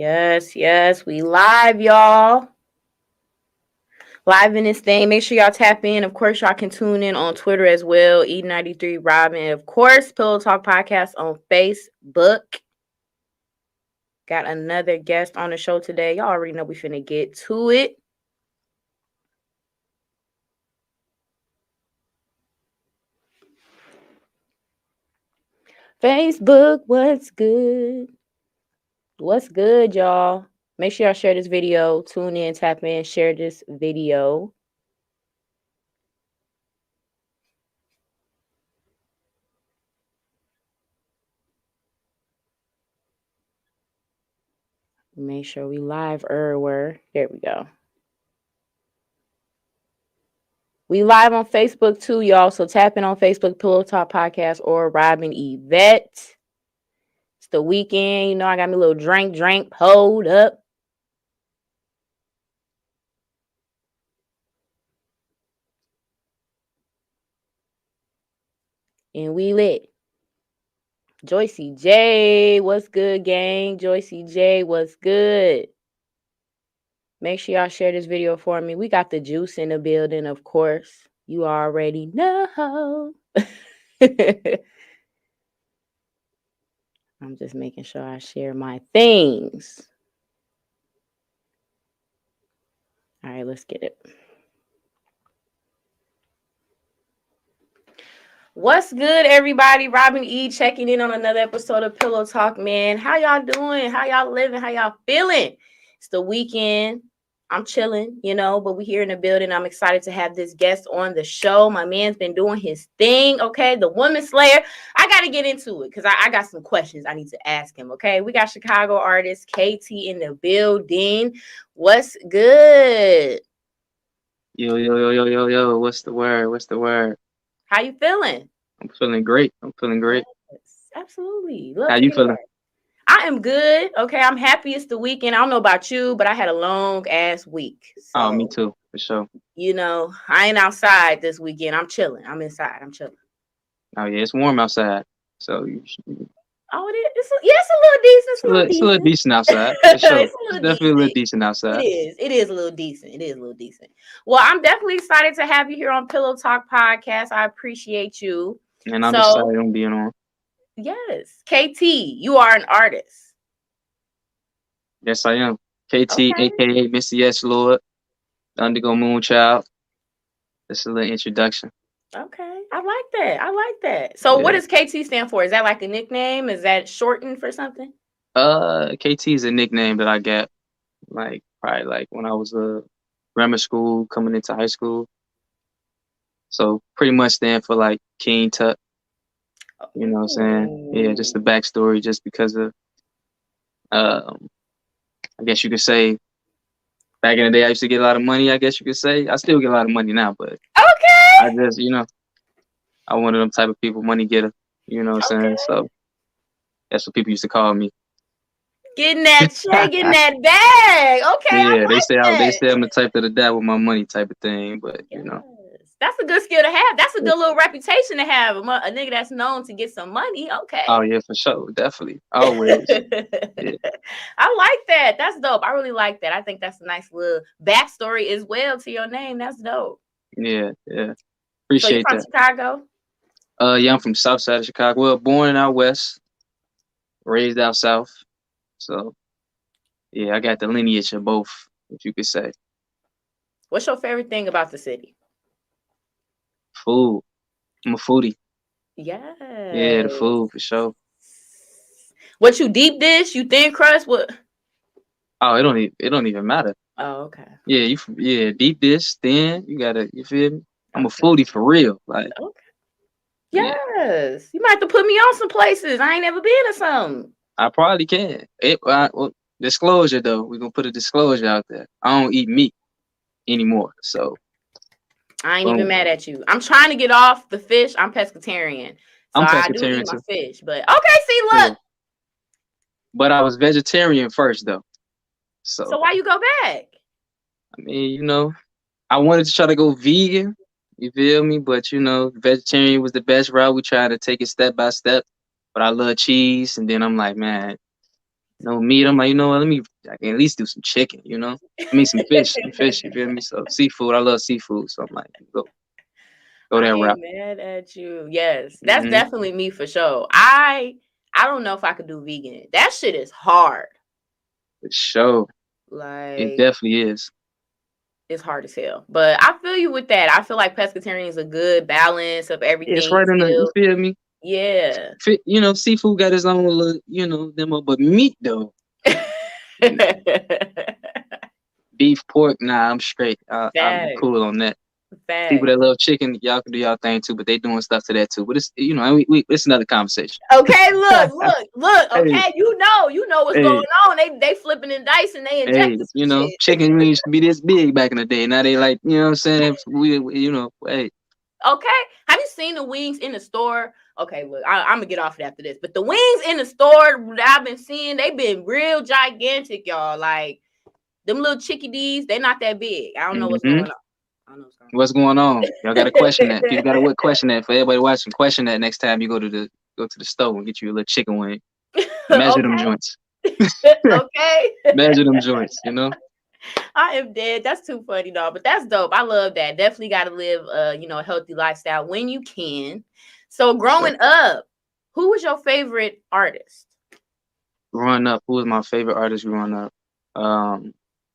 Yes, yes, we live, y'all. Live in this thing. Make sure y'all tap in. Of course, y'all can tune in on Twitter as well. E93 Robin. Of course, Pillow Talk Podcast on Facebook. Got another guest on the show today. Y'all already know we finna get to it. Facebook, what's good? What's good, y'all? Make sure y'all share this video. Tune in, tap in, share this video. Make sure we live everywhere. There we go. We live on Facebook too, y'all. So tap in on Facebook, Pillow Talk Podcast or Robin Yvette. It's the weekend. You know, I got me a little drink, hold up. And we lit. Joycey J, what's good, gang? Joycey J, what's good? Make sure y'all share this video for me. We got the juice in the building, of course. You already know. I'm just making sure I share my things. All right, let's get it. What's good, everybody? Robin E checking in on another episode of Pillow Talk, man. How y'all doing? How y'all living? How y'all feeling? It's the weekend. I'm chilling, you know, but we here in the building. I'm excited to have this guest on the show. My man's been doing his thing, okay? The Woman Slayer. I got to get into it because I got some questions I need to ask him, okay? We got Chicago artist K.T in the building. What's good? Yo. What's the word? What's the word? How you feeling? I'm feeling great. Yes, absolutely. Love How to you hear feeling? that. I am good. Okay, I'm happy it's the weekend. I don't know about you, but I had a long ass week. Oh, me So, too, for sure. you know, I ain't outside this weekend. I'm chilling. I'm inside. I'm chilling. Oh yeah, it's warm outside, so Oh, it is. It's a little decent. It's a little it's a little decent. decent outside, for sure. It's a It's little definitely a little decent. decent outside. It is a little decent. It is a little decent. Well, I'm definitely excited to have you here on Pillow Talk Podcast. I appreciate you. And I'm So, excited on being on. yes, KT, you are an artist. Yes, I am. KT, Okay. aka Mr. Yes Lord, the Undergo Moonchild. That's a little introduction. Okay. I like that. I like that. So what Yeah. does KT stand for? Is that like a nickname? Is that shortened for something? KT is a nickname that I got, like probably like when I was grammar school, coming into high school. So pretty much stand for like King Tut. You know what I'm saying? Yeah, just the Oh. backstory, just because of, um, I guess you could say, back in the day, I used to get a lot of money. I guess you could say I still get a lot of money now, but I Okay. just, I one of them type of people, money getter. You know what I'm saying? Okay. So that's what people used to call me. Getting that check, getting that bag. Okay, I Yeah, they say they like say I'm the type of the dad with my money type of thing, but that. Yes. That's a good skill to have. That's a good little reputation to have. A nigga that's known to get some money. Okay. oh yeah, for sure, definitely, always. Yeah, I like that. That's dope. I really like that. I think that's a nice little backstory as well to your name. That's dope. yeah. So you Appreciate from that. Chicago? Yeah, I'm from South Side of Chicago. Well, born out west, raised out south. So yeah, I got the lineage of both, if you could say. What's your favorite thing about the city? Food. I'm a foodie. Yeah, the Yes. food for sure. What you deep dish? You thin crust? What? Oh, it don't even matter. Oh, okay. Yeah, deep dish, thin. You gotta, you feel me? I'm a Okay. foodie for real. Like, Okay. yeah, Yes. You might have to put me on some places. I ain't never been to some. I probably can. Well, disclosure though, we're gonna put a disclosure out there. I don't eat meat anymore. So I ain't even boom. mad at you. I'm trying to get off the fish. I'm pescatarian. So I'm I do pescatarian eat my too. fish. But okay, see, Yeah. look. But I was vegetarian first though. So So why you go back? I mean, I wanted to try to go vegan. You feel me? But vegetarian was the best route. We tried to take it step by step. But I love cheese, and then I'm like, man, no meat. I'm like, you know what? I can at least do some chicken. I mean some fish, You feel me? So seafood, I love seafood. So I'm like, go I that route. ain't mad at you. Yes, that's Hmm. definitely me for sure. I don't know if I could do vegan. That shit is hard. For sure, it Like definitely is. it's hard as hell. But I feel you with that. I feel like pescatarian is a good balance of It's everything. right in the. You Still, feel me? yeah. Seafood got its own little, them. But meat though, nah. Beef, pork, nah, I'm straight. I'm Facts. cool on that. People Facts. that love chicken, y'all can do y'all thing too, but they doing stuff to that too. But it's it's another conversation. Okay, look. Hey, Okay, you know what's going hey, on. They flipping and dicing. They hey, injecting some shit. chicken wings used to be this big back in the day. Now they like, you know what I'm saying? Hey, Okay, have you seen the wings in the store? Okay, look, I'm gonna get off it after this. But the wings in the store that I've been seeing, they've been real gigantic, y'all. Like them little chickadees, they're not that big. I don't know what's hmm going on. I don't know what's going what's going on? Y'all got to question that. People got to what question that for everybody watching. Question that next time you go to the store and get you a little chicken wing. Measure them on. joints. Okay. Okay. Measure them joints. I am dead. That's too funny, dog. But that's dope. I love that. Definitely got to live, a healthy lifestyle when you can. So, For sure. growing up, who was your favorite artist? Growing up, who was my favorite artist growing up?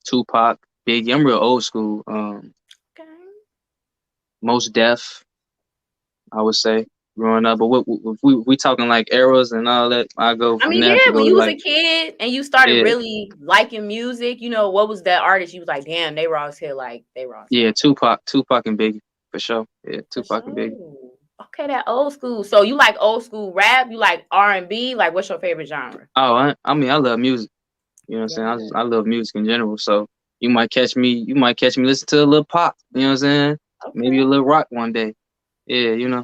Tupac, Biggie. I'm real old school. Okay. Most Def, I would say, growing up. But we talking like eras and all that. I go I from mean, there to yeah, go when to you was a like, kid and you started yeah, really liking music, what was that artist? You was like, damn, they raw as hell. Like, they raw as yeah, hell. Tupac and Biggie for sure. Yeah, For Tupac and Biggie. sure. Okay, that old school. So you like old school rap? You like R&B? Like, what's your favorite genre? Oh, I mean, I love music. You know what I'm Yeah. saying? I love music in general. So you might catch me listen to a little pop. You know what I'm saying? Maybe a Okay. little rock one day. Yeah.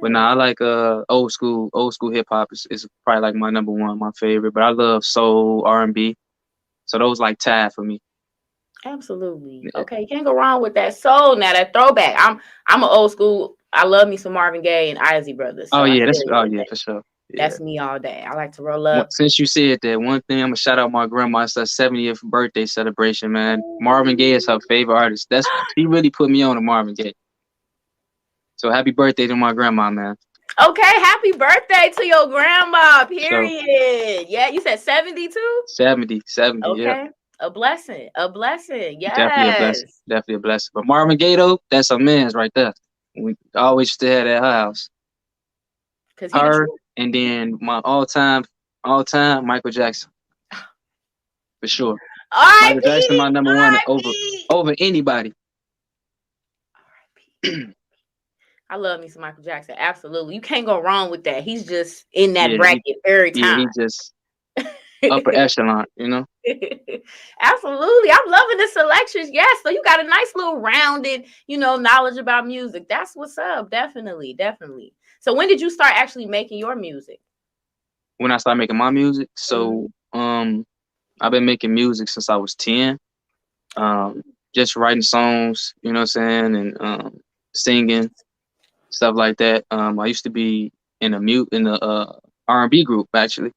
But nah, I Yes. like old school hip hop is probably like my number one, my favorite. But I love soul, R&B. So those like tied for me. Absolutely. Yeah. Okay, you can't go wrong with that soul. Now that throwback. I'm an old school. I love me some Marvin Gaye and Isley Brothers. So Oh I yeah, feel you with yeah, that. for sure. Yeah. That's me all day. I like to roll up. Since you said that, one thing I'm gonna shout out my grandma. It's her 70th birthday celebration, man. Marvin Gaye is her favorite artist. She really put me on to Marvin Gaye. So happy birthday to my grandma, man. Okay, happy birthday to your grandma. So Period. Yeah, you said 72? 70, yeah. Okay. A blessing. A blessing. Definitely a blessing. Yes. Definitely a blessing. But Marvin Gaye though, that's a man's right there. We always used to have at her house. Cause he the Her truth. and then my all time Michael Jackson for sure. Michael Jackson R.I.P. my number one over R.I.P. over anybody. I love me some Michael Jackson. Absolutely. You can't go wrong with that. He's just in that Yeah, bracket every time. he just upper echelon. Absolutely. I'm loving the selections. Yes. So you got a nice little rounded, knowledge about music. That's what's up. Definitely. Definitely. So when did you start actually making your music? When I started making my music, so Mhm. I've been making music since I was 10. Okay. Just writing songs, you know what I'm saying, and singing stuff like that. I used to be in a R&B group actually.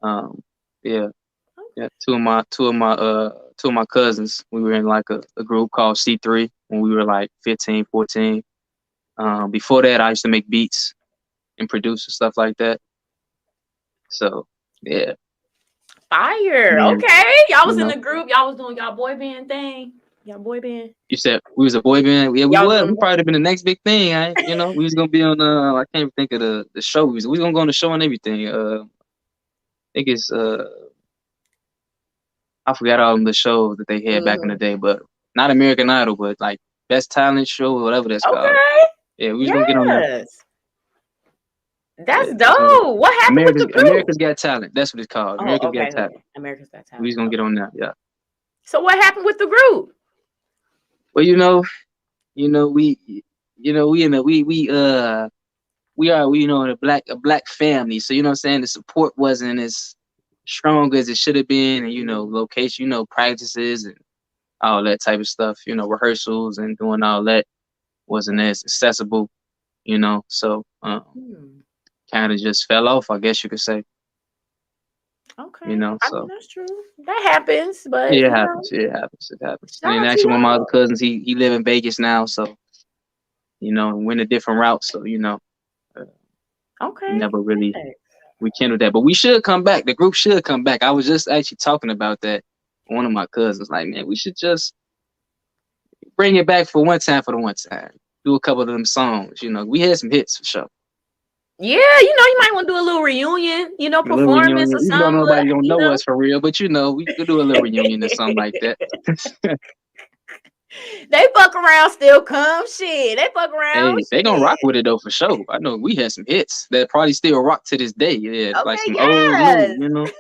Um, yeah, yeah. Two of my cousins. We were in like a group called C3 when we were like 15, 14. Before that, I used to make beats and produce and stuff like that. So yeah, Fire. and Okay. Y'all you was in know, the group. Y'all was doing y'all boy band thing. Y'all boy band. you said we was a boy band. Yeah, we Y'all was was. doing We probably have been the next big thing. We was gonna be on. I can't even think of the show. We was gonna go on the show and everything. I think it's I forgot all the shows that they had back in the Mhm. day, but not American Idol, but like Best Talent Show or whatever that's called. Okay. Yeah, we was gonna get on there. Yes. Yeah, That's we was gonna get dope. What happened with America's the group? America's Got Talent. That's what it's called. Oh, America's Got okay, Talent. okay. America's Got We was Talent. gonna get Okay. on there. Yeah. So what happened with the group? Well, we in a we are in a black family, so you know what I'm saying, the support wasn't as strong as it should have been, and Mm. location, practices and all that type of stuff, rehearsals and doing all that wasn't as accessible, so Hmm. kind of just fell off, I guess you could say. Okay. you know. I mean, So that's true. That happens, but yeah, it you know, happens. It happens. It happens. And shout then out to actually, one of my other y'all. cousins, he live in Vegas now, so went a different route. So uh, we Okay. never really Yeah. rekindled that. But we should come back. The group should come back. I was just actually talking about that. One of my cousins, like, man, we should just bring it back for one time, for the one time. Do a couple of them songs. We had some hits for sure. Yeah, you might want to do a little reunion, A little performance or reunion, even though something. nobody gonna You know know, us for real, but we could do a little reunion or something like that. they fuck around, still come. Shit, they fuck around. Hey, they gonna rock Shit. with it though for sure. I know we had some hits that probably still rock to this day. Yeah, like Okay, some old new, yes.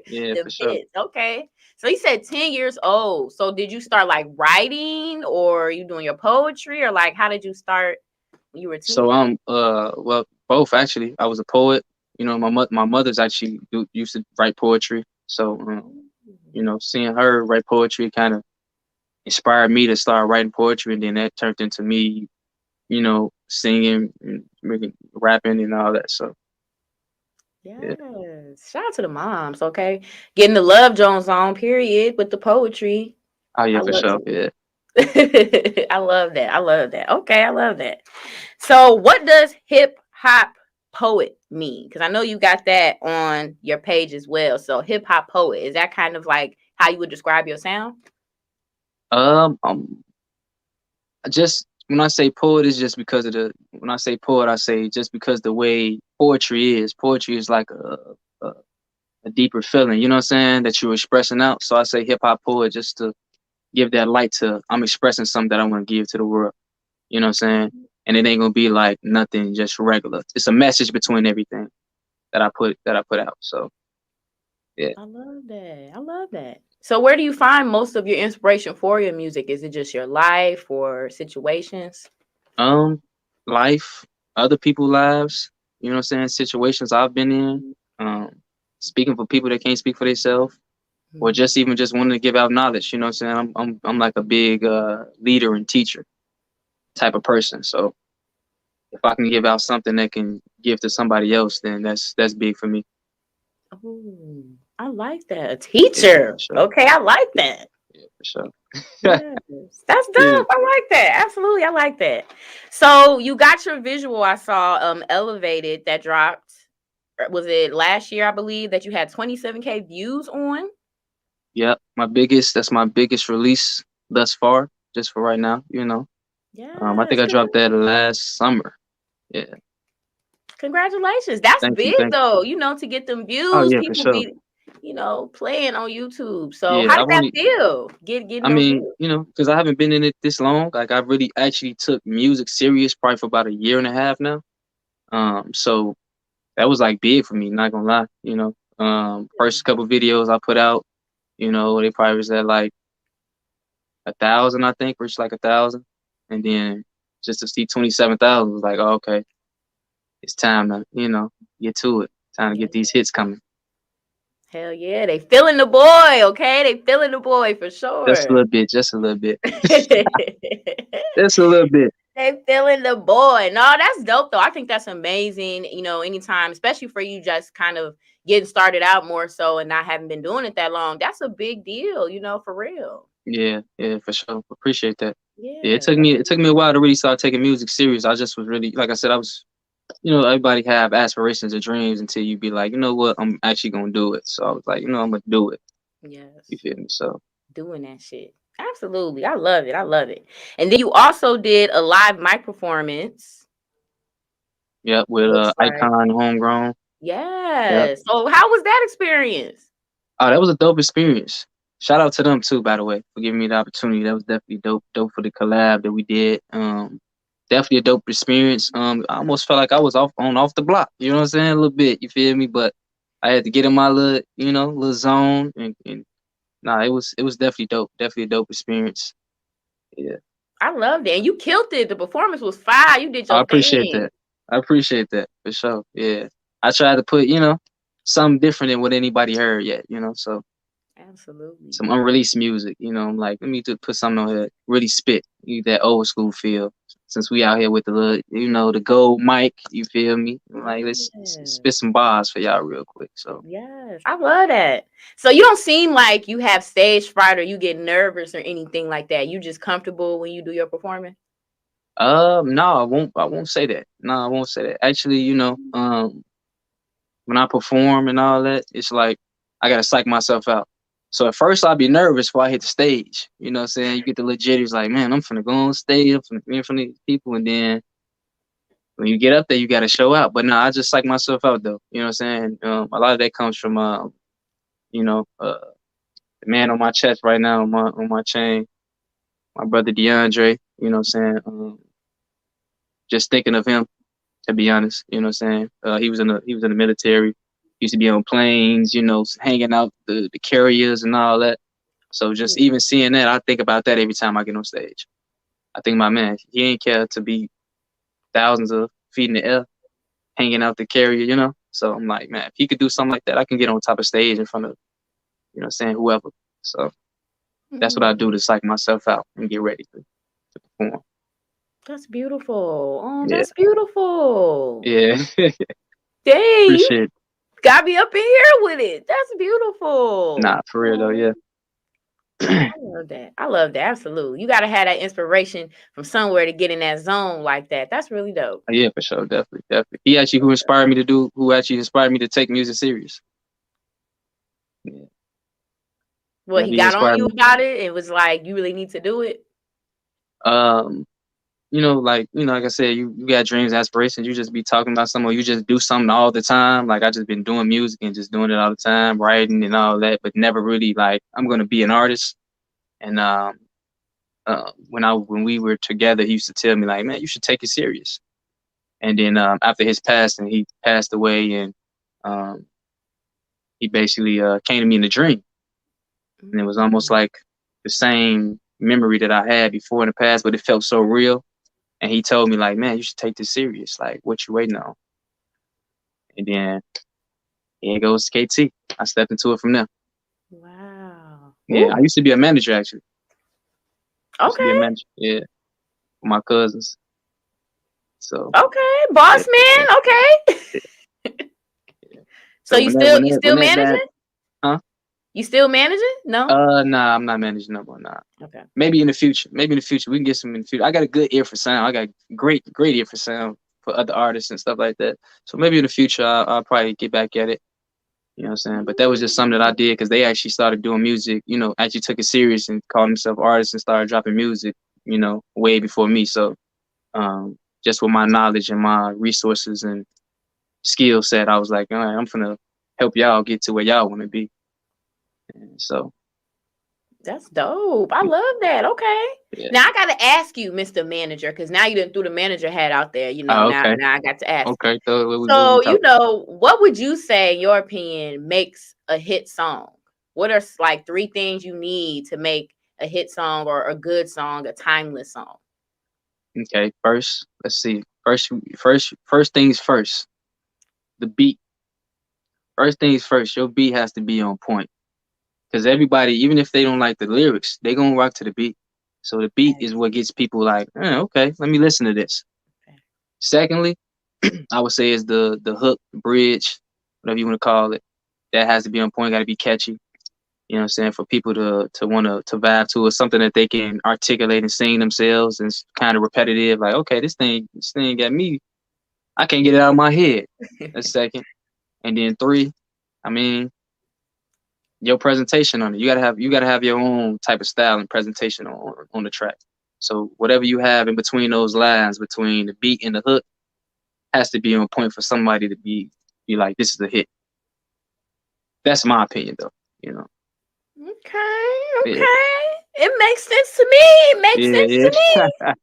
Yeah, Them for sure. hits. Okay. So you said 10 years old. So did you start like writing or you doing your poetry or like how did you start when you were 10? So well, both actually. I was a poet. My mother's actually used to write poetry. So seeing her write poetry kind of inspired me to start writing poetry, and then that turned into me, singing and rapping and all that. So yeah. Yes. Shout out to the moms, okay? Getting the Love Jones on, period, with the poetry. Oh I yeah, for love sure. it. Yeah. I love that. I love that. Okay, I love that. So, what does hip hop poet mean? Because I know you got that on your page as well. So, hip hop poet, is that kind of like how you would describe your sound? Just when I say poet, is just because of the when I say poet, I say just because the way poetry is. Poetry is like a, a deeper feeling. You know what I'm saying? That you're expressing out. So I say hip hop poet just to give that light to I'm expressing something that I want to give to the world. You know what I'm saying? And it ain't gonna be like nothing just regular. It's a message between everything that I put out. So yeah. I love that. I love that. So, where do you find most of your inspiration for your music? Is it just your life or situations? Um, Life, other people's lives, you know what I'm saying? Situations I've been in. Um, Speaking for people that can't speak for themselves, or Mhm. just even just wanting to give out knowledge. You know what I'm saying? I'm like a big leader and teacher type of person. So if I can give out something that can give to somebody else, then that's big for me. Oh, I like that. A Yeah, for teacher. sure. Okay, I like Yeah, that. yeah, for sure. Yes, that's Yeah. dope. I like that. Absolutely, I like that. So you got your visual. I saw elevated that dropped. Was it last year? I believe that you had 27K views on. Yeah. That's my biggest release thus far, just for right now. I think Yes, I dropped that last summer. Yeah. congratulations. That's Thank you. big Thank you. though. To get them Oh views, yeah, for people sure. be, playing on YouTube. So Yeah, how did I've that only feel? Getting I those mean, views. because I haven't been in it this long. Like I really actually took music serious probably for about a year and a half now. So that was like big for me, not gonna lie. First couple videos I put out, they probably was at like 1,000, I think, reached like 1,000. And then just to see 27,000 was like, oh, okay, it's time to, get to it. Time to Yeah. get these hits coming. Hell yeah, they feeling the boy, okay? They feeling the boy for Just a sure. little bit, just a little bit. They Just a little bit. feeling the boy. No, that's dope though. I think that's amazing. Anytime, especially for you just kind of getting started out more so and not having been doing it that long. That's a big deal, for real. Yeah, yeah, for sure. Appreciate that. Yeah, it Yeah. took me it took me a while to really start taking music serious. I just was really, like I said, I was, everybody have aspirations and dreams until you be like, you know what, I'm actually gonna do it. So I was like, I'm gonna do it. You Yes. feel me? So Doing that shit. Absolutely. I love it. I love it. And then you also did a live mic performance. yeah, with Looks like. Icon Homegrown. Yep. Yes. So how was that experience? Oh, that was a dope experience. Shout out to them too, by the way, for giving me the opportunity. That was definitely dope for the collab that we did. Definitely a dope experience. I almost felt like I was off the block. You know what I'm saying? A little bit. You feel me? But I had to get in my little, little zone, and nah, it was definitely dope. Definitely a dope experience. Yeah, I loved it. And you killed it. The performance was fire. You did I your appreciate thing. that. I appreciate that for sure. Yeah, I tried to put, something different than what anybody heard yet. So Absolutely. some unreleased music. I'm like, let me just put something on here, really spit, that old school feel. since we out here with the little, the gold mic, you feel me? Like, let's Yes. spit some bars for y'all real quick. So, Yes. I love that. So you don't seem like you have stage fright or you get nervous or anything like that. You just comfortable when you do your performance? no, I won't say that. No, I won't say that. Actually, when I perform and all that, it's like I gotta psych myself out. So at first I'll be nervous before I hit the stage. You know what I'm saying? You get the legit, it's like, man, I'm finna go on stage, I'm finna be in front of these people, and then when you get up there, you gotta show out. But no, I just psych myself out though. You know what I'm saying? A lot of that comes from the man on my chest right now on my chain, my brother DeAndre. You know what I'm saying? Just thinking of him, to be honest. You know what I'm saying? He was in the military. Used to be on planes, hanging out the carriers and all that. So just even seeing that, I think about that every time I get on stage. I think, my man, he ain't care to be thousands of feet in the air, hanging out the carrier. So I'm like, man, if he could do something like that, I can get on top of stage in front of, what I'm saying, whoever. So that's what I do to psych myself out and get ready to perform. That's beautiful. Oh, Yeah. that's beautiful. Yeah. Dang, you Appreciate it. got me up in here with it. That's beautiful. Nah, for real though, yeah. I love that. I love that. Absolutely. You got to have that inspiration from somewhere to get in that zone like that. That's really dope. Yeah, for sure. Definitely. Definitely. He actually who actually inspired me to take music serious. Yeah. Well, Yeah, he he got on inspired you me. about it. It was like, you really need to do it. Um, like I said, you got dreams, aspirations. You just be talking about something, or you just do something all the time. Like I just been doing music and just doing it all the time, writing and all that, but never really like I'm gonna be an artist. And when we were together, he used to tell me like, man, you should take it serious. And then after his passing, he passed away, and um, he basically came to me in a dream, and it was almost like the same memory that I had before in the past, but it felt so real. And he told me like, man, you should take this serious. Like, what you waiting on? And then here goes KT. I stepped into it from there. Wow. Yeah, Ooh. I used to be a manager actually. Used to be a Okay. manager. Yeah, for my cousins. So Okay. Boss yeah, man. Okay. yeah. So So you still managing? huh? You still managing? No. Nah, I'm not managing no more. Nah. Okay. Maybe in the future. Maybe in the future we can get some in the future. I got a good ear for sound. I got great ear for sound for other artists and stuff like that. So maybe in the future I'll probably get back at it. You know what I'm saying? But that was just something that I did because they actually started doing music, actually took it serious and called themselves artists and started dropping music, way before me. So just with my knowledge and my resources and skill set, I was like, all right, I'm gonna help y'all get to where y'all want to be. And so That's dope. I love that. Okay. yeah. Now I gotta ask you, Mr. Manager, because now you didn't threw the manager hat out there. Oh, Now okay. I got to ask. Okay. So what we So, talking? what would you say, in your opinion, makes a hit song? What are like 3 things you need to make a hit song or a good song, a timeless song? Okay. First, let's see. First things first. The beat. First things first. Your beat has to be on point. Because everybody, even if they don't like the lyrics, they gonna rock to the beat. So the beat is what gets people like, okay, let me listen to this. Okay. Secondly, I would say is the hook, the bridge, whatever you want to call it. That has to be on point. Got to be catchy. You know what I'm saying? For people to want to vibe to it, something that they can articulate and sing themselves, and it's kind of repetitive. Like, okay, this thing got me. I can't get it out of my head. That's second, and then 3. I mean, your presentation on it. You gotta have your own type of style and presentation on the track. So whatever you have in between those lines, between the beat and the hook, has to be on point for somebody to be like, this is a hit. That's my opinion, though. Okay. Yeah, It makes sense to me. It makes sense yeah, to me. yeah.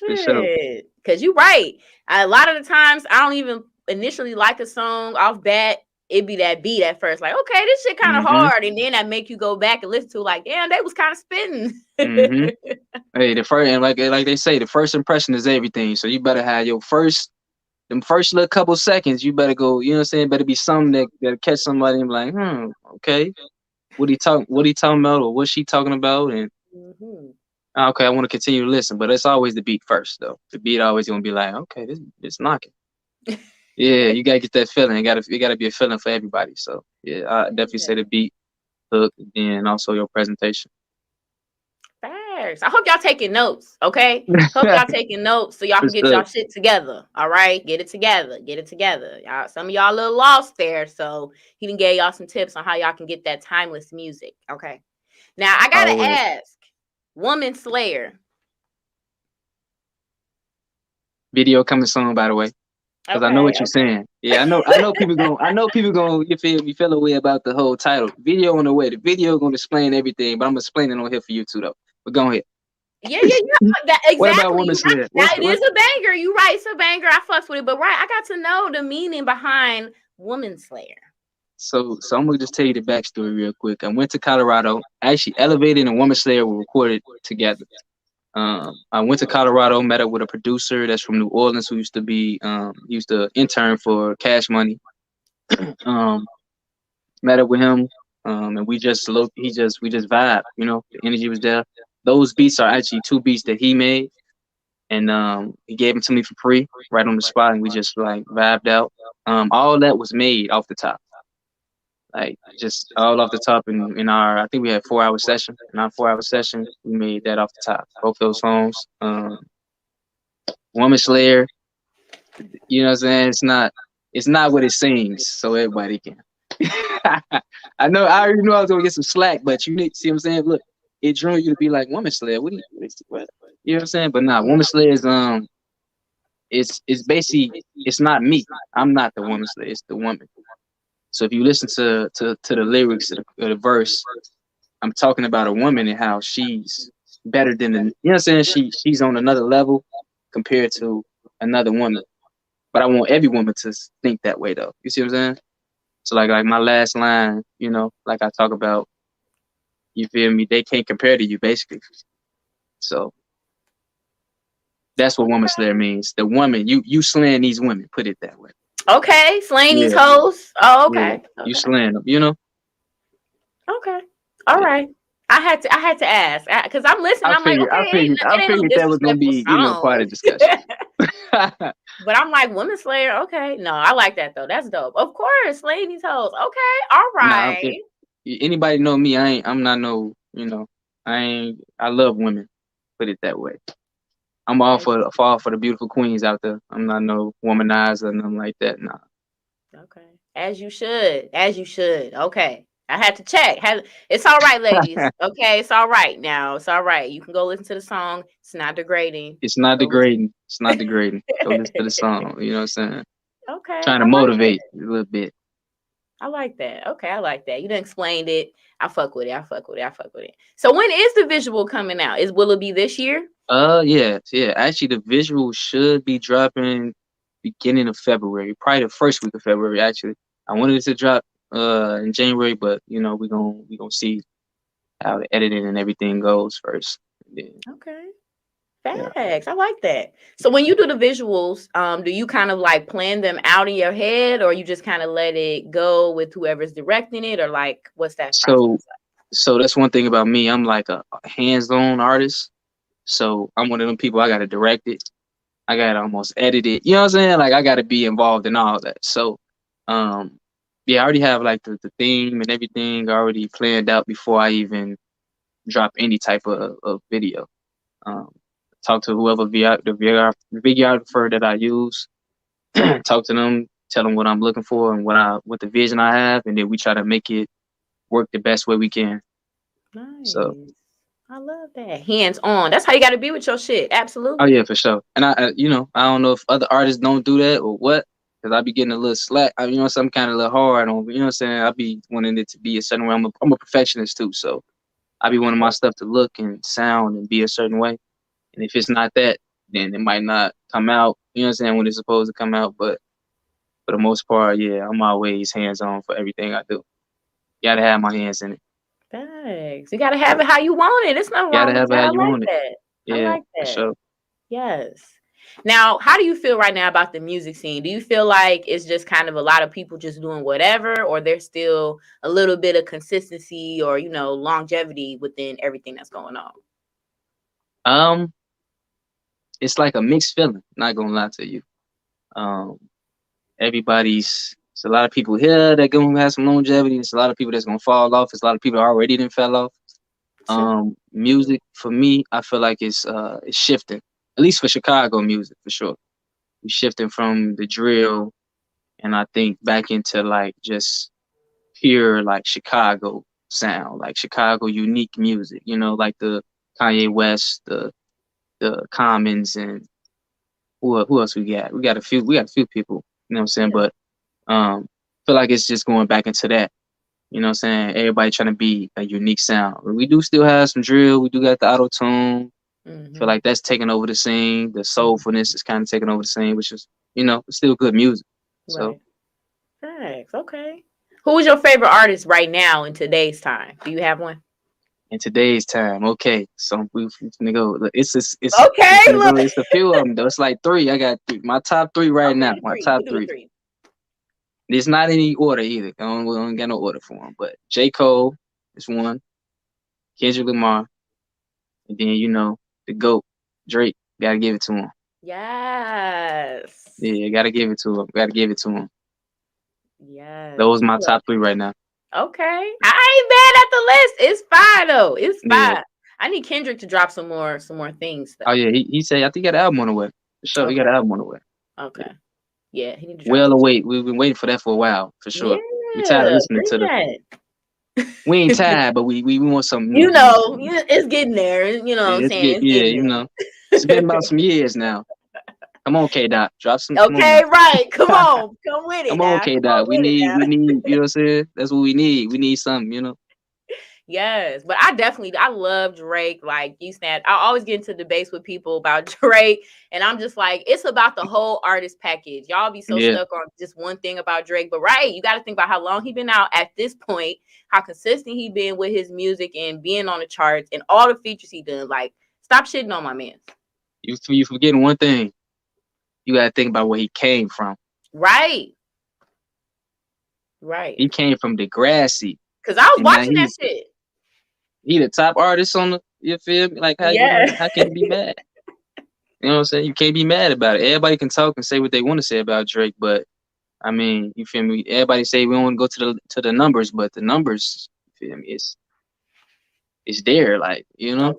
For sure. Shit. Because you're right. A lot of the times, I don't even initially like a song off bat. It'd be that beat at first. Like, okay, this shit kind of Mhm, hard. And then I make you go back and listen to like, damn, they was kind of spitting. mhm. Hey, the first and like they say, the first impression is everything. So you better have them first little couple seconds. You better go. You know what I'm saying? Better be something that'll catch somebody and be like, okay, what he talking about, or what she talking about, and Mhm. Okay, I want to continue to listen, but it's always the beat first though. The beat always gonna be like, okay, this knocking. Yeah, you gotta get that feeling. It gotta be a feeling for everybody. So yeah, I definitely say the Yeah. beat, hook, and also your presentation. Thanks. I hope y'all taking notes, okay? Hope y'all taking notes so y'all For can get sure. y'all shit together. All right, get it together. Get it together. Y'all, some of y'all a little lost there, so he done gave y'all some tips on how y'all can get that timeless music. Okay. Now I gotta Always. ask, Woman Slayer. Video coming soon, by the way, because I know Okay, what you're okay. saying. Yeah, I know people gonna you feel a way about the whole title. Video on the way. The video gonna explain everything, but I'm explaining on here for you too though. But go ahead. Yeah, yeah, yeah. That, What about exactly. Woman You right. Slayer? Now What's it the what? is a banger. You right. It's a banger. I fucks with it. But right, I got to know the meaning behind Woman Slayer. So I'm gonna just tell you the backstory real quick. I went to Colorado. Actually, Elevated and Woman Slayer were recorded together. I went to Colorado, met up with a producer that's from New Orleans who he used to intern for Cash Money. Um, Met up with him, and we just vibe. You know, the energy was there. Those beats are actually two beats that he made, and he gave them to me for free, right on the spot, and we just like vibed out. All that was made off the top, like just all off the top. In our, I think we had 4 hour session. In our 4 hour session, we made that off the top. Both those songs. Woman Slayer, you know what I'm saying? It's not what it seems, so everybody can. I already knew I was gonna get some slack, but you need see what I'm saying? Look, it drew you to be like Woman Slayer. What? You know what I'm saying? But nah, Woman Slayer is it's basically it's not me. I'm not the Woman Slayer, it's the woman. So if you listen to the lyrics of the verse, I'm talking about a woman and how she's better than you know what I'm saying? She's on another level compared to another woman. But I want every woman to think that way though. You see what I'm saying? So like my last line, you know, like I talk about, you feel me? They can't compare to you basically. So that's what Woman Slayer means. The woman, you slaying these women, put it that way. Okay, slaying these Yeah, hoes. Oh, yeah. okay. You Okay. slaying them, you know? Okay. All Yeah. right. I had to ask because I'm listening. I I'm like, figured I okay, figured I it ain't no figured that was gonna disrespectful be, part song. of the discussion. But I'm like, Woman Slayer. Okay. No, I like that though. That's dope. Of course, slaying these hoes. Okay. All Nah, right. anybody know me, I'm not no, I love women, put it that way. I'm all As you, for the beautiful queens out there. I'm not no womanizer or nothing like that. Nah. okay. As you should. As you should. Okay. I had to check. It's all right, ladies. Okay, it's all right now. It's all right. You can go listen to the song. It's not degrading. It's not Go listen. degrading. It's not degrading. Go listen to the song. You know what I'm saying? Okay, Trying to I like that. motivate a little bit. I like that. Okay, I like that. You done explained it. I fuck with it. I fuck with it. I fuck with it. So when is the visual coming out? Will it be this year? Yeah, yeah. Actually, the visual should be dropping beginning of February, probably the first week of February. Actually, I wanted it to drop in January, but we gonna see how the editing and everything goes first. Then, Okay. yeah. Facts. I like that. So when you do the visuals, do you kind of like plan them out in your head or you just kind of let it go with whoever's directing it or like what's that process So so that's one thing about me. I'm like a hands-on artist. So I'm one of them people. I gotta direct it. I gotta almost edit it. You know what I'm saying? Like I gotta be involved in all that. So, um, yeah, I already have like the theme and everything already planned out before I even drop any type of video. Um, Talk to whoever videographer that I use. Talk to them, tell them what I'm looking for and what the vision I have, and then we try to make it work the best way we can. So, Nice. I love that. Hands on. That's how you got to be with your shit. oh Absolutely. yeah, for sure. And I don't know if other artists don't do that or what, because I be getting a little slack. Some kind of little hard on. You know what I'm saying? I be wanting it to be a certain way. I'm a perfectionist too, so I be wanting my stuff to look and sound and be a certain way. And if it's not that, then it might not come out. You know what I'm saying, when it's supposed to come out. But for the most part, yeah, I'm always hands on for everything I do. Gotta have my hands in it. Thanks. You got to have it how you want it. There's nothing Gotta wrong with have it that. how I you like want it. that. I Yeah, like for that. sure. Yes. Now, how do you feel right now about the music scene? Do you feel like it's just kind of a lot of people just doing whatever, or there's still a little bit of consistency or, longevity within everything that's going on? Um, it's like a mixed feeling. Not gonna lie to you. Um, it's a lot of people here that gonna have some longevity. There's a lot of people that's gonna fall off. There's a lot of people that already didn't fell off. True. True. Music for me, I feel like it's shifting. At least for Chicago music, for sure. We're shifting from the drill, and I think back into like just pure like Chicago sound, like Chicago unique music. You know, like the Kanye West, the Commons, and who else we got? We got a few people. You know what I'm saying? Yeah. But feel like it's just going back into that. You know what I'm saying? Everybody trying to be a unique sound. We do still have some drill. We do got the auto tune. Feel Mm-hmm. like that's taking over the scene. The soulfulness is kind of taking over the scene, which is, it's still good music. So Right. Thanks. Okay. Who is your favorite artist right now in today's time? Do you have one? in today's time, okay, so we finna go. Look, we Okay. finna Look. go. It's a few of them though. It's like three. I got three. My top three right now. Okay. My Three. You top can do it three. three. It's not any order either. We don't got no order for them. But J. Cole is one. Kendrick Lamar, and then the GOAT, Drake. Gotta give it to him. Yes. Yeah, gotta give it to him. Gotta give it to him. Those Yes. my I love top three right now. Okay. I ain't mad at the list. It's fine though. It's Yeah. fine. I need Kendrick to drop some more things Oh though. yeah. He said I think he got an album on the way. For sure, he got Okay. an album on the way. Yeah. Okay. Yeah, he need to drop Well some. await. We've been waiting for that for a while, for sure. We tired of Yeah, listening bring to the. that. We ain't tired, but we want something new. You know, it's getting there. You know what I'm Yeah, saying? It's yeah, getting it's been there. about some years now. Come on, K Dot, drop some. Come on Okay, now. right. Come on. Come with it Come on, now. K Come on Dot. We with it need, now. we need. You know what I'm saying? That's what we need. We need something. Yes, but I love Drake. Like you said, I always get into debates with people about Drake, and I'm just like, it's about the whole artist package. Y'all be so Yeah, stuck on just one thing about Drake, but right, you got to think about how long he been out at this point, how consistent he been with his music and being on the charts, and all the features he done. Like, stop shitting on my man. you forgetting one thing. You gotta think about where he came from. Right, right. He came from Degrassi, Cause I was and now watching that shit. he the top artist on the. You feel me? Like Yeah. how can you be mad? You know what I'm saying? You can't be mad about it. Everybody can talk and say what they want to say about Drake, but I mean, you feel me? Everybody say we don't want to go to the numbers, but the numbers, you feel me? It's there, like Okay.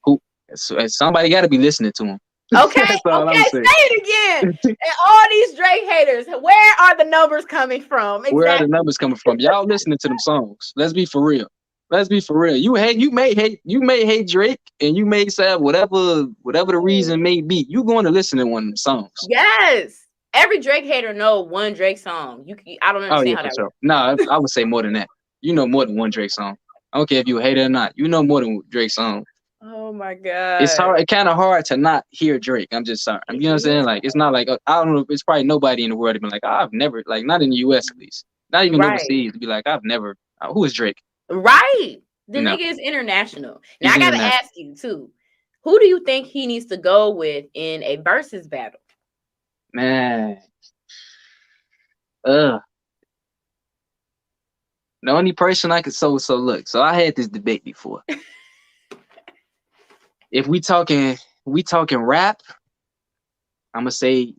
who. So somebody got to be listening to him. Okay, That's all I'm okay, saying. say it again. And all these Drake haters, where are the numbers coming from? Where are the Exactly. numbers coming from? Y'all listening to them songs? Let's be for real. Let's be for real. You may hate Drake, and you may say whatever the reason may be. You going to listen to one of them songs. Yes. Every Drake hater know one Drake song. I don't Oh yeah, understand how for that sure. works. No, I would say more than that. You know more than one Drake song. I don't care if you a hater or not. You know more than Drake song. Oh my It's god. hard. It's kind of hard to not hear Drake. I'm just sorry. You It know what I'm saying? is Like it's not like I don't know. It's probably nobody in the world to be like, oh, I've never, like, not in the U.S. at least, not even right. overseas, to be like, I've never. Who is Drake? Right. The No, nigga is international. Now he's I gotta international. ask you too. Who do you think he needs to go with in a versus battle? Man, uh, the only person I could so look. So I had this debate before. If we talking rap, I'm gonna say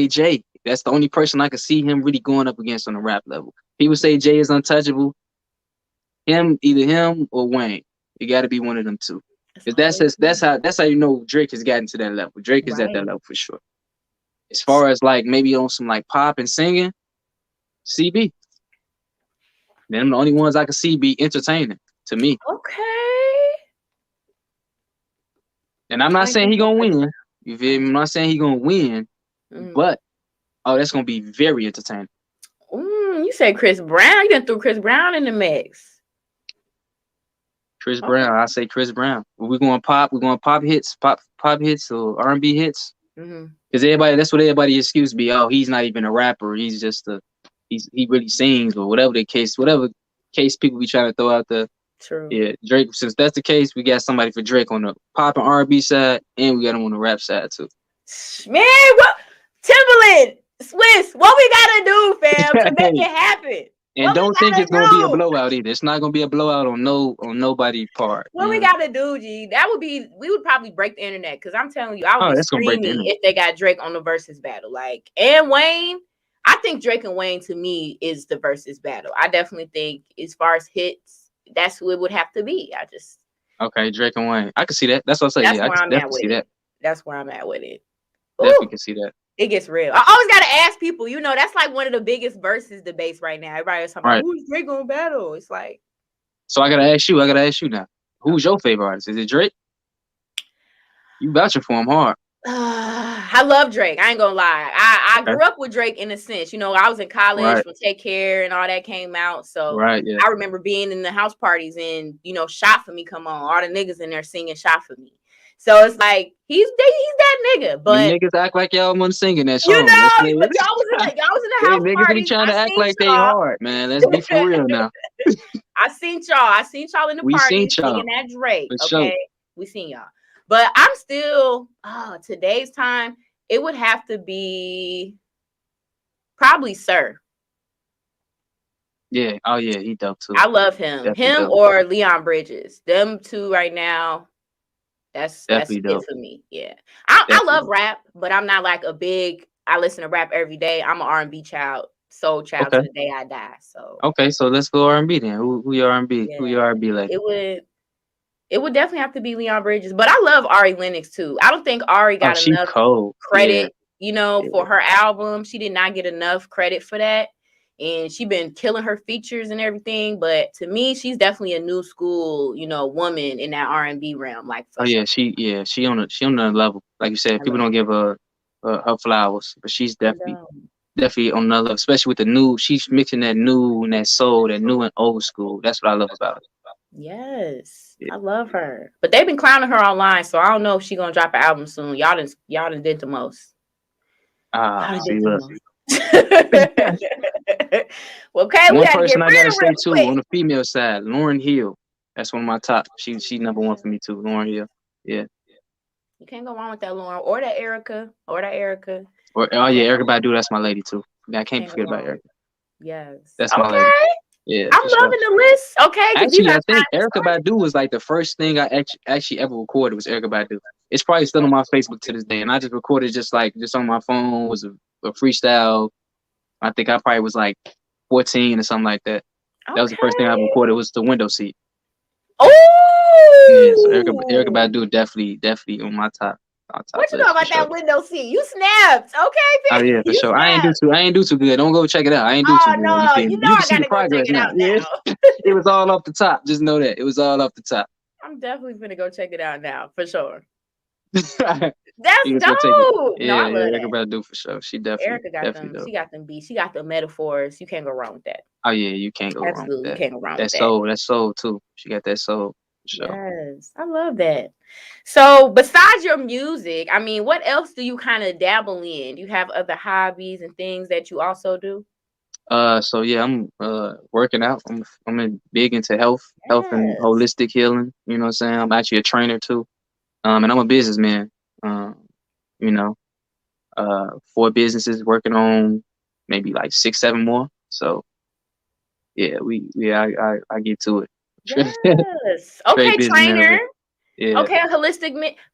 Jay. That's the only person I could see him really going up against on the rap level. People say Jay is untouchable. Either him or Wayne. It got to be one of them two. It's Cause always that's how you know Drake has gotten to that level. Drake is at that right. level for sure. As far as like maybe on some like pop and singing, CB. Them the only ones I can see be entertaining to me. Okay. And I'm not Like saying this he gonna one. win. You feel me? I'm not saying he gonna win, Mm. but that's gonna be very entertaining. You say Chris Brown. You done threw Chris Brown in the mix. Chris Okay. Brown, I say Chris Brown. We're going pop hits, pop hits or R&B hits. Mm-hmm. Because that's what everybody excuse be. Oh, he's not even a rapper. He's just he really sings or whatever case people be trying to throw out there. True. Yeah, Drake. Since that's the case, we got somebody for Drake on the pop and R&B side, and we got him on the rap side too. Man, what Timberland, Swiss, what we gotta do, fam, to make Hey, it happen? And What we don't think gotta it's gonna be a do? blowout either. It's not gonna be a blowout on nobody part. What we gotta do, G? That would be, we would probably break the internet, because I'm telling you, I would Oh, be that's gonna break the screaming internet. if they got Drake on the versus battle. Like, and Wayne, I think Drake and Wayne to me is the versus battle. I definitely think as far as hits, that's who it would have to be. Okay, Drake and Wayne. I can see that. That's what I say. That's Yeah, I where can I'm at definitely with see it. that. That's where I'm at with it. Definitely Ooh, can see that. it gets real. I always gotta ask people, that's like one of the biggest versus debates right now. Everybody is talking about Right. who's Drake gonna battle. It's like, So I gotta ask you now. Who's your favorite artist? Is it Drake? You vouching for him hard. I love Drake. I ain't gonna lie. I Okay. grew up with Drake in a sense. I was in college Right. when Take Care and all that came out. So Right. Yeah. I remember being in the house parties and Shot for Me come on. All the niggas in there singing Shot for Me. So it's like he's that nigga. You But niggas act like y'all wasn't singing that you song. Let's know, say but y'all was in the hey, house niggas be parties. trying to act like they hard, man. Let's be for real now. I seen y'all in the We seen parties y'all singing that Drake. for sure. Okay, we seen y'all. But I'm still today's time. It would have to be probably Sir. Yeah. Oh yeah, he dope too. I love him. Definitely Him dope. or Leon Bridges. Them two right now. That's Definitely it dope. for me. Yeah. I Definitely love dope. rap, but I'm not like I listen to rap every day. I'm an R&B child, soul child Okay. to the day I die. So Okay. So let's go R&B then. Who your R&B? yeah, Who your R&B lady? it would definitely have to be Leon Bridges. But I love Ari Lennox too. I don't think Ari Oh, got she enough cold. Yeah. credit, for her album. She did not get enough credit for that. And she been killing her features and everything. But to me, she's definitely a new school, woman in that R&B realm, like Oh for sure. yeah. She on another level. Like you said, I people love don't give her flowers, but she's her. definitely on another level. Especially with the new. She's mixing that new and that soul, that new and old school. That's what I love about her. Yes, Yeah. I love her. But they've been clowning her online, so I don't know if she's gonna drop an album soon. Y'all done did the most. Y'all done See, did the look. most. Well, okay, we One gotta get person I rid gotta of real say too on quick. the female side, Lauryn Hill. That's one of my top. She number one for me too. Lauryn Hill. Yeah. You can't go wrong with that Lauren or that Erica Or oh yeah, Erica Badu. That's my lady too. Yeah, I can't Can't go forget about wrong. Erica. Yes. That's my lady. Okay. Yeah, I'm for sure. loving the list. Okay, because these Actually, are I think timeless Erica artists. Badu was like the first thing I actually ever recorded was Erica Badu. It's probably still on my Facebook to this day, and I just recorded just on my phone. It was a freestyle. I think I probably was like 14 or something like that. That was the first thing I Okay. recorded was the window seat. Yeah, so Erica Oh, Badu definitely on my top what you know list for about sure. that window seat? You snapped. Oh Okay, yeah, for you sure. snapped. I ain't do too good. Don't go check it out. I ain't do too Oh good. You no, feel you me? know You can I see the gotta go check progress it now. out Yeah, now. it was all off the top. Just know that it was all off the top. I'm definitely gonna go check it out now for sure. You That's just go take it. dope. No, I Yeah, love Erica that. Badu for sure. She Erica got them. definitely She dope. got them beats. She got the metaphors. You can't go wrong with that. Oh yeah, you can't go wrong with Absolutely, you that. can't go wrong with that. That soul too. She got that soul for sure. Yes, I love that. So, besides your music, I mean, what else do you kind of dabble in? Do you have other hobbies and things that you also do? So yeah, I'm working out. Big into health and Yes. holistic healing. You know what I'm saying? I'm actually a trainer too. And I'm a businessman. You know, 4 businesses working on maybe like 6, 7 more. So yeah, I get to it. Yes. Straight Okay, businessman over trainer. here. Yeah. Okay,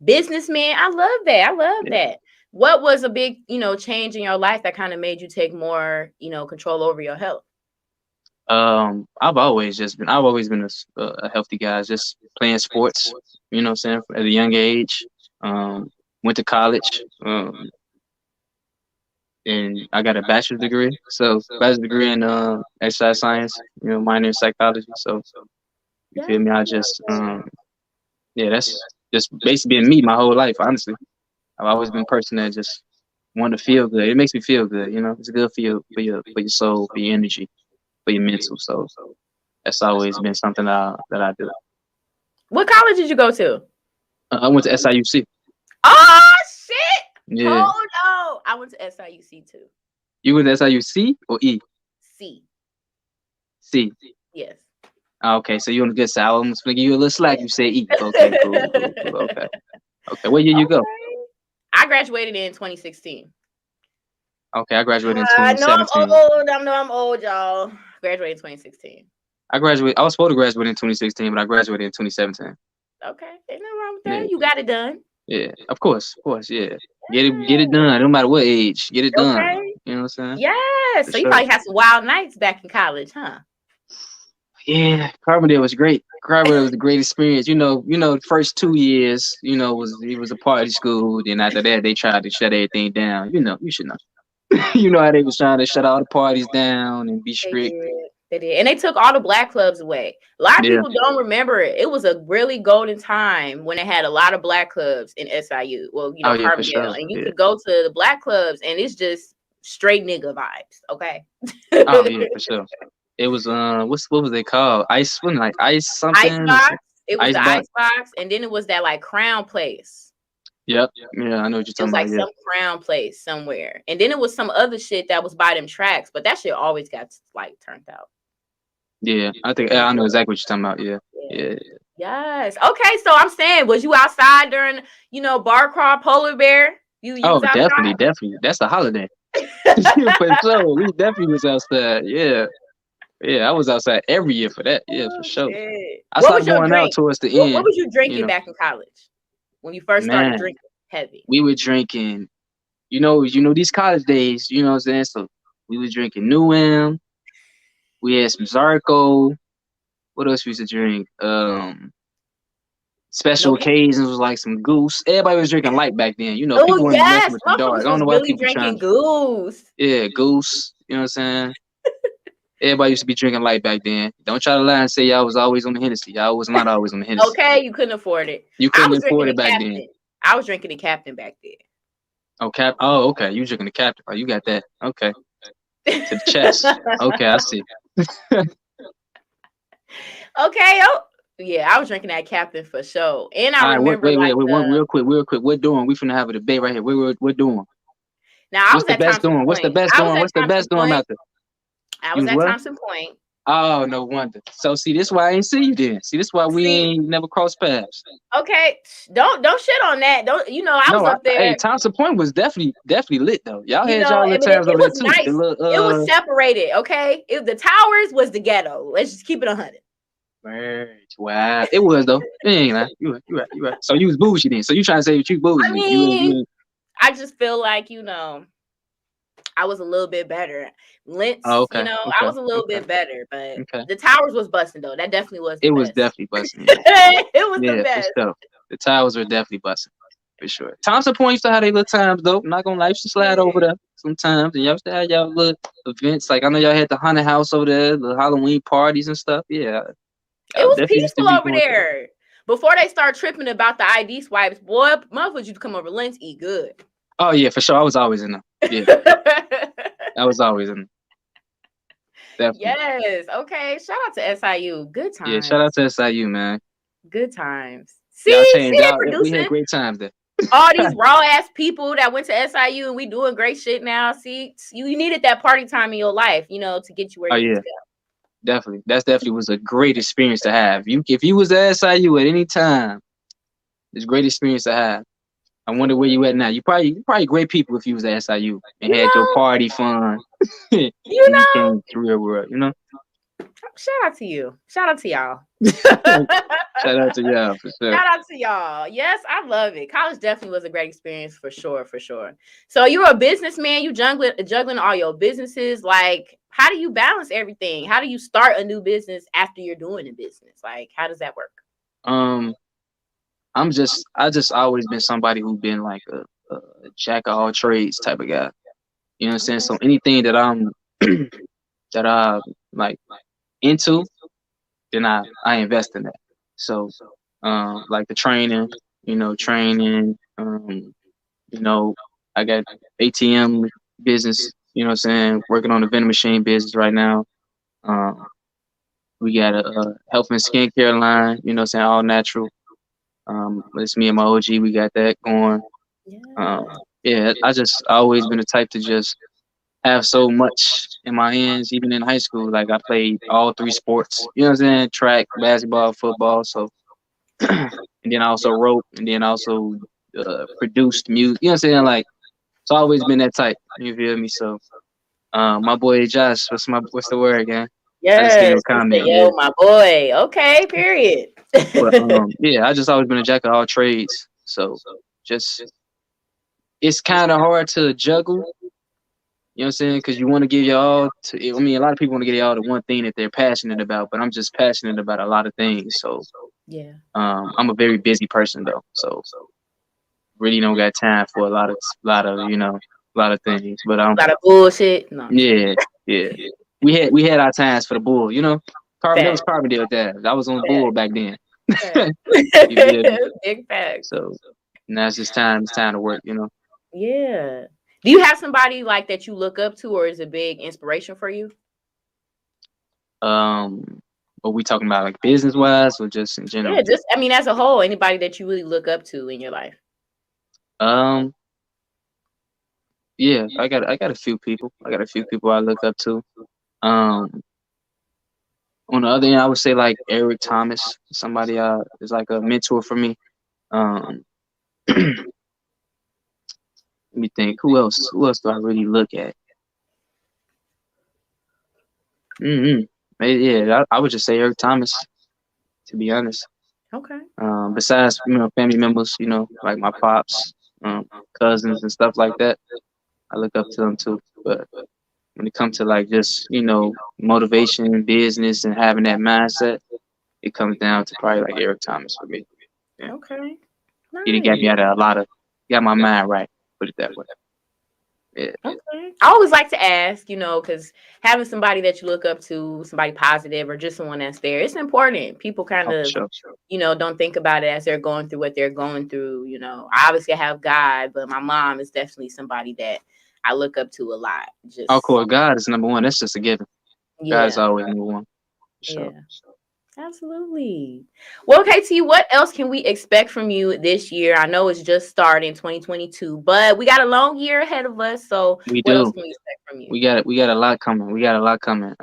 businessman. I love that. I love Yeah. that. What was a big, change in your life that kind of made you take more, control over your health? I've always been a healthy guy, just playing sports, you know what I'm saying, at a young age. Went to college, and I got a bachelor's degree. So bachelor's degree in exercise science, minor in psychology. So you Yeah. feel me? I just yeah, that's just basically been me my whole life, honestly. I've always been a person that just want to feel good. It makes me feel good, It's good for your soul, for your energy, for your mental. So that's always been something that I do. What college did you go to? I went to SIUC. Oh shit! Yeah. Hold on. I went to SIUC too. You went to SIUC or E? C. C. Yes. Okay, so you on the good side. I was gonna give you a little slack. You say E. Okay, cool. Okay. Okay. Where year you go? Okay. I graduated in 2016. Okay, I graduated in I know I'm 2017. old. I know I'm old, y'all. Graduated in 2016. I graduated. I was supposed to graduate in 2016, but I graduated in 2017. Okay, ain't nothing wrong with Yeah, that. You got it done. yeah. Of course. Yeah. Get it Yeah. done. No matter what age, get it done. Okay. You know what I'm saying? Yeah. For So you sure. probably had some wild nights back in college, huh? Yeah, Carbondale was great. Carbondale was a great experience. The first 2 years, it was a party school. Then after that, they tried to shut everything down. You should know. You know how they was trying to shut all the parties down and be They strict. did. They did. And they took all the black clubs away. A lot of Yeah. people don't remember it. It was a really golden time when they had a lot of black clubs in SIU. Well, Oh yeah, for Carbondale. sure. And you Yeah. could go to the black clubs and it's just straight nigga vibes. Okay. Oh yeah, for sure. It was what was they called? Ice, wasn't it like ice something? Icebox. It was Ice the box. Icebox. And then it was that like Crown place. Yep. Yeah, I know what you're It was talking like about. Yeah. some Crown place somewhere. And then it was some other shit that was by them tracks. But that shit always got like turned out. Yeah. I know exactly what you're talking about. Yeah. Yeah. Yes. Okay. So I'm saying, was you outside during, bar crawl, polar bear? You Oh, was outside? definitely. That's a holiday. For sure. We definitely was outside. Yeah. Yeah, I was outside every year for that. Yeah, for Oh, sure. shit. I What was stopped your going out drink? towards the What end. was you You drinking know, back in college when you first started man, drinking heavy? we were drinking. These college days. You know what I'm saying? So we was drinking New M. We had some Zarko. What else we used to drink? Special No. occasions was like some Goose. Everybody was drinking light back then. Oh People weren't messing yes, with the dark. motherfuckers I don't was know why really people trying. drinking Goose. Yeah, Goose. You know what I'm saying? Everybody used to be drinking light back then. Don't try to lie and say y'all was always on the Hennessy. Y'all was not always on the Hennessy. Okay, you couldn't afford it. You I couldn't was drinking afford the it back then. Captain. I was drinking the Captain back then. Oh, Oh, okay. You drinking the Captain. Oh, you got that. Okay. To the chest. Okay, I see. Okay. Oh, yeah, I was drinking that Captain for sure. And I All right, remember wait, like real quick. We're doing. We finna have a debate right here. We're doing. now I What's was the at best Thompson doing? What's the Point. best I was doing? at What's the Thompson best doing Point. out there? I You was was at what? Thompson Point. Oh, no wonder. So see, this why I ain't see you then. See, this why we See, ain't never crossed paths. okay, don't shit on that. Don't I was No, up hey, there, Thompson Point was definitely lit though. Y'all had y'all I little mean times it over there was too. The nice. little It was separated, okay? The Towers was the ghetto. Let's just keep it 100. wow, it was though. You ain't lying. You right. So you was bougie then. So you trying to say that you bougie? I Then. You mean, ain't. I just feel like, I was a little bit better. Oh, Lentz, okay, I was a little bit better, but okay. the Towers was busting though. That definitely was the It was best. definitely busting. Yeah, It was the yeah, for best. sure. The towers were definitely busting for sure. Thompson Point used to have their little times though. I'm not gonna lie, used to slide over there sometimes, and y'all used to have y'all little events. Like I know y'all had the haunted house over there, the Halloween parties and stuff. Yeah, It y'all was definitely used to peaceful be over going through. there. Before they start tripping about the ID swipes, boy, motherfuckers used to come over Lentz, eat good. Oh yeah, for sure. I was always in there. Yeah, I was always in there. Definitely. Yes. Okay. Shout out to SIU. Good Yeah, times. shout out to SIU, man. Good times. See, Y'all changed. they Y'all, we producing had great times there. all these raw ass people that went to SIU and we doing great shit now. See, you needed that party time in your life, to get you where Oh you need yeah, to go. definitely. That's definitely was a great experience to have. If you was at SIU at any time, it's a great experience to have. I wonder where you at now. You probably great people if you was at SIU and You had your know, party fun. you When you know. came to the real world, Shout out to you. Shout out to y'all. Shout out to y'all for sure. Shout out to y'all. Yes, I love it. College definitely was a great experience for sure, for sure. So you're a businessman, you juggling all your businesses. Like, how do you balance everything? How do you start a new business after you're doing a business? Like, how does that work? I just always been somebody who's been like a jack of all trades type of guy. You know what I'm saying? So anything that I'm that I like into, then I invest in that. So like the training, I got ATM business, what I'm saying, working on the vending machine business right now. We got a health and skincare line, what I'm saying, all natural. It's me and my OG, we got that going. Yeah, I just always been the type to just have so much in my hands, even in high school. Like I played all three sports, you know what I'm saying? Track, basketball, football. So, and then I also wrote, and then also produced music. You know what I'm saying? Like it's always been that type. You feel me? So, my boy Josh, what's the word again? I just can't even Yes. He said, comment. Yeah. yo, my boy. Okay, period. But yeah, I just always been a jack of all trades. So just it's kind of hard to juggle. You know what I'm saying? Because you want to give your all to. I mean, a lot of people want to get your all to one thing that they're passionate about. But I'm just passionate about a lot of things. So Yeah. I'm a very busy person though. So really don't got time for a lot of a lot of things. But A lot of bullshit. No, I'm just kidding. yeah, yeah. We had our times for the bull. Carbon. That was Fact. Carbon did that. I was on the bull back then. Fact. You feel me? Big facts. So now it's just time. It's time to work. Yeah. Do you have somebody like that you look up to or is a big inspiration for you? But we talking about like business wise or just in Yeah, general? just I mean, as a whole, anybody that you really look up to in your life. Um, yeah, I got a few people. I got a few people I look up to. Um, on the other end, I would say like Eric Thomas, somebody is like a mentor for me. Um, let me think. Who else? Who else do I really look at? Mm-hmm. Yeah, I would just say Eric Thomas, to be honest. Okay. Besides, family members, like my pops, cousins and stuff like that, I look up to them too. But when it comes to like just, motivation, business and having that mindset, it comes down to probably like Eric Thomas for me. Yeah. Okay. He done got Nice. me out of a lot of got my mind right, put it that way. Yeah. Okay. I always like to ask, because having somebody that you look up to, somebody positive or just someone that's there, it's important. People kind Oh, for of, sure. don't think about it as they're going through what they're going through. Obviously I have God, but my mom is definitely somebody that I look up to a lot. Of Just course, God is number one. That's just a given. God is yeah, always number one. For sure. yeah. Absolutely. Well, KT, what else can we expect from you this year? I know it's just starting 2022, but we got a long year ahead of us. So, We what else do. can we expect from you? We got a lot coming. We got a lot coming.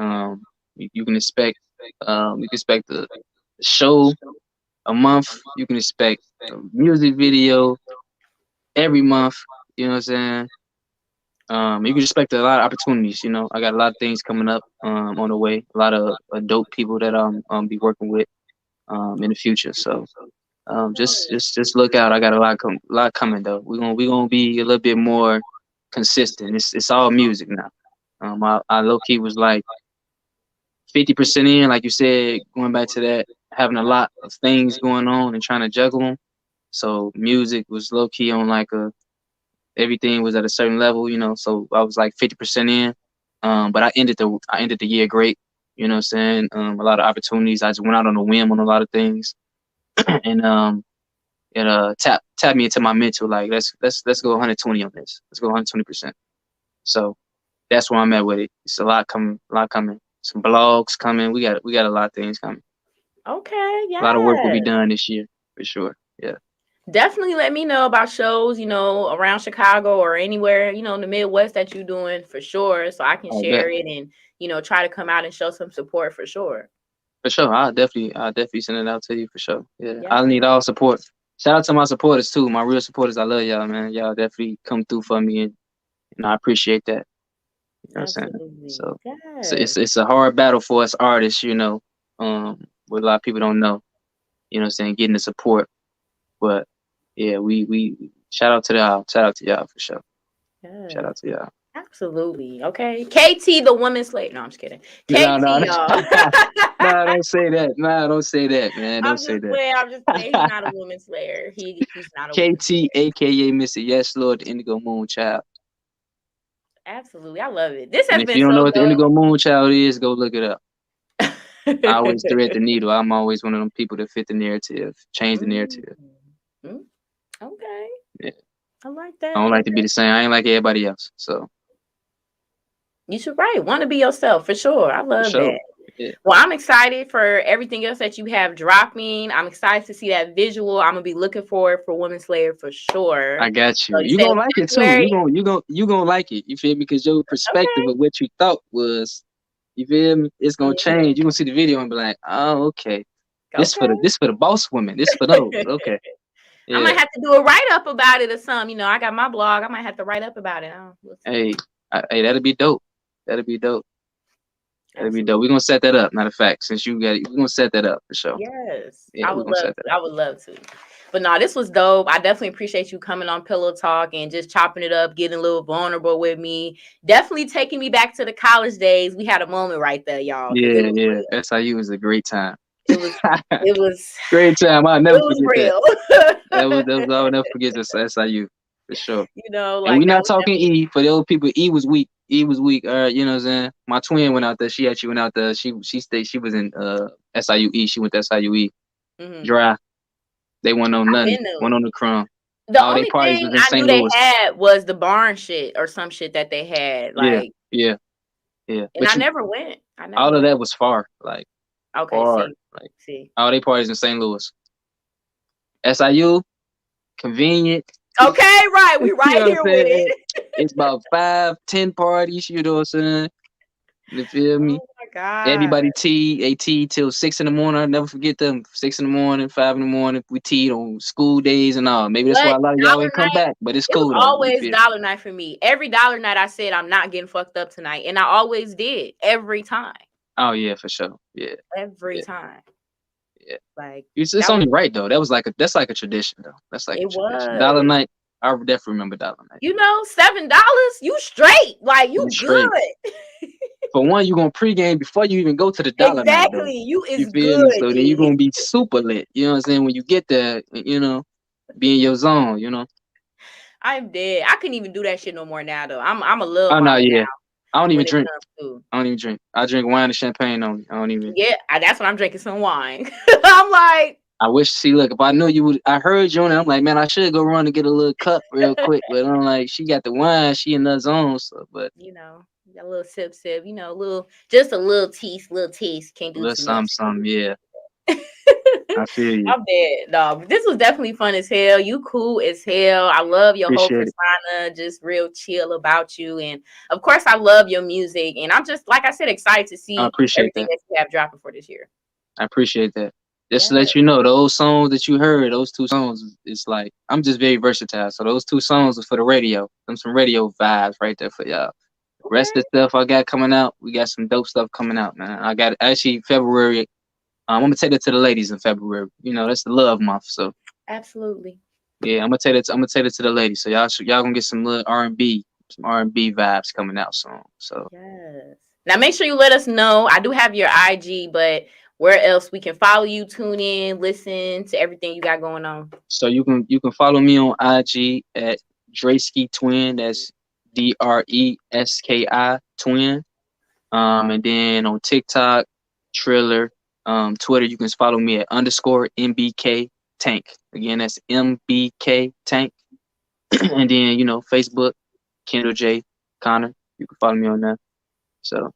You can expect the show a month. You can expect a music video every month. You know what I'm saying? You can expect a lot of opportunities. I got a lot of things coming up on the way. A lot of dope people that be working with in the future. So just look out. I got a lot coming though. We gonna be a little bit more consistent. It's all music now. I low key was like 50% in, like you said, going back to that, having a lot of things going on and trying to juggle them. So music was low key on like everything was at a certain level. So I was like 50% in. But I ended the year great. You know what I'm saying? A lot of opportunities. I just went out on a whim on a lot of things, and it tapped me into my mental. Like let's go 120 on this. Let's go 120%. So that's where I'm at with it. It's a lot coming. A lot coming. Some blogs coming. We got a lot of things coming. Okay, A lot of work will be yes. done this year for sure. Yeah. Definitely let me know about shows, around Chicago or anywhere, in the Midwest that you're doing for sure. So I can I bet. share it and, try to come out and show some support for sure. For sure. I'll definitely send it out to you for sure. Yeah. Yeah. I need all support. Shout out to my supporters too. My real supporters. I love y'all, man. Y'all definitely come through for me and I appreciate that. You know what I'm saying? Absolutely. So Yes. it's a hard battle for us artists, what a lot of people don't know. You know what I'm saying? Getting the support. But yeah, we shout out to y'all. Shout out to y'all for sure. Shout Yes. out to y'all. Absolutely. Okay. KT, the woman slave. No, I'm just kidding. No, KT, no, y'all. no, don't say that. No, don't say that, man. Don't I'm say just that. playing. I'm just playing. He's not a woman slayer. He's not a woman KT, slayer. aka Mr. Yes Lord, the Indigo Moon Child. Absolutely. I love it. This And has if been you don't know so what the Indigo Moon Child is, go look it up. I dope. always thread the needle. I'm always one of them people that fit the narrative, change the Mm, narrative. mm, okay. Yeah. I like I that. don't like to Okay. be the same. I ain't like everybody else. So You should right. Want to be yourself for sure. I for love sure. that. Yeah. Well, I'm excited for everything else that you have dropping. I'm excited to see that visual. I'm gonna be looking forward for Woman Slayer for sure. I got So you. you You said gonna like it too. February. You gonna like it. You feel me? Because your perspective Okay. of what you thought was, you feel me? It's gonna Yeah. change. You gonna see the video and be like, oh, okay. Okay. This for the boss women. This for those. Okay. I might Yeah. have to do a write up about it or something. I got my blog. I might have to write up about it. We'll see. Hey, hey, that'll be dope. That'll be dope. That'd be dope. We're gonna set that up. Matter of fact, since you got it, we're gonna set that up for sure. Yes, Yeah, I we're would gonna love set that to. up. I would love to. But no, this was dope. I definitely appreciate you coming on Pillow Talk and just chopping it up, getting a little vulnerable with me. Definitely taking me back to the college days. We had a moment right there, y'all, because it Yeah, was yeah. real. SIU was a great time. It was. It was. Great time. I'll It never was forget that. real. That was I'll never forget this SIU for sure. You know, And we like that not was talking E for the old people. E was weak. E was weak. You know what I'm saying? My twin went out there. She actually went out there. She stayed. She was in SIU E. She went to SIU E. mm-hmm. Dry. They went on I've nothing. been there. Went on the crumb. The All they only parties thing was in I knew St. they Louis. had was the barn shit or some shit that they had. Yeah, Like, yeah, yeah. and But I never went. I never all of went. that was far. Like Okay, far. see. Like See. all they parties in St. Louis. SIU, convenient. Okay, right. We You right know what I'm here with saying? it. It's about 5, 10 parties. You know what I'm saying? You feel me? Oh my God. Everybody they tea till 6 in the morning. I'll never forget them. 6 in the morning, 5 in the morning. We teed on school days and all. Maybe that's why What a lot of y'all dollar ain't come night? back, but it's It was cool though. You always feel me? dollar night for me. Every dollar night I said I'm not getting fucked up tonight. And I always did. Every time. Oh yeah, for sure. Yeah, Every yeah, time. yeah. Like It's that was only right though. That's like a tradition though. That's like a it tradition. Dollar was. night. I definitely remember dollar night. You know, $7, you straight. Like You you straight. good. For one, you gonna pregame before you even go to the dollar night though. Exactly. You You is feel me? good, So then you're G. gonna be super lit. You know what I'm saying? When you get there, be in your zone, I'm dead. I couldn't even do that shit no more now though. I'm a little Oh no, mommy now yeah. I don't even when it drink. comes to I don't even drink. I drink wine and champagne only. I don't even. yeah, that's what I'm drinking some wine. I'm like, I wish. See, look, if I knew you would, I heard you on it. I'm like, man, I should go run and get a little cup real quick. But I'm like, she got the wine. She in the zone. So, but you know, got a little sip, just a little taste. Can't a do little too much. something. Yeah, I feel you. I'm dead, dog. This was definitely fun as hell. You cool as hell. I love your whole Appreciate it. persona, just real chill about you. And of course, I love your music. And I'm just, like I said, excited to I see appreciate everything that. that you have dropping for this year. I appreciate that. Just to Yeah. let you know, those songs that you heard, those 2 songs, it's like I'm just very versatile. So those 2 songs are for the radio. Some radio vibes right there for y'all. Rest Okay. of the stuff I got coming out, we got some dope stuff coming out, man. I got actually February. I'm gonna take that to the ladies in February. That's the love month. So Absolutely. yeah, I'm gonna take it to the ladies. So y'all gonna get some little R&B vibes coming out soon. So Yes. Now make sure you let us know. I do have your IG, but where else we can follow you, tune in, listen to everything you got going on. so you can follow me on IG at Dreski Twin. That's DRESKI Twin. And then on TikTok, Triller, Twitter, you can follow me at _MBK Tank. Again, that's MBK Tank. And then, Facebook, Kendall J. Connor. You can follow me on that. So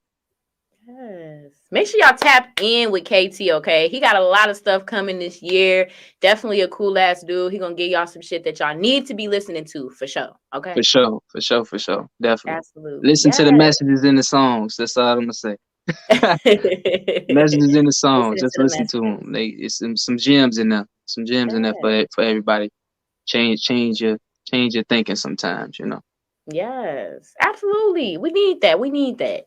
Yes. Make sure y'all tap in with KT, okay? He got a lot of stuff coming this year. Definitely a cool ass dude. He gonna give y'all some shit that y'all need to be listening to for sure. Okay. for sure, for sure, for sure. Definitely. Absolutely. Listen Yes. to the messages in the songs. That's all I'm gonna say. Messages in the songs. Listening Just to the listen to messages. them. It's some gems in there. Some gems in there Yes. for everybody. Change your thinking sometimes. Yes, absolutely. We need that. We need that.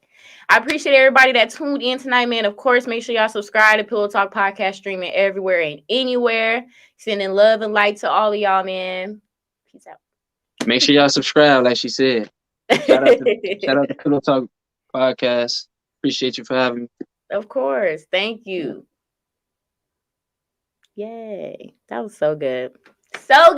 I appreciate everybody that tuned in tonight, man. Of course, make sure y'all subscribe to Pillow Talk Podcast, streaming everywhere and anywhere. Sending love and light to all of y'all, man. Peace out. Make sure y'all subscribe, like she said. Shout out to Pillow Talk Podcast. Appreciate you for having me. Of course. Thank you. Yay. That was so good. So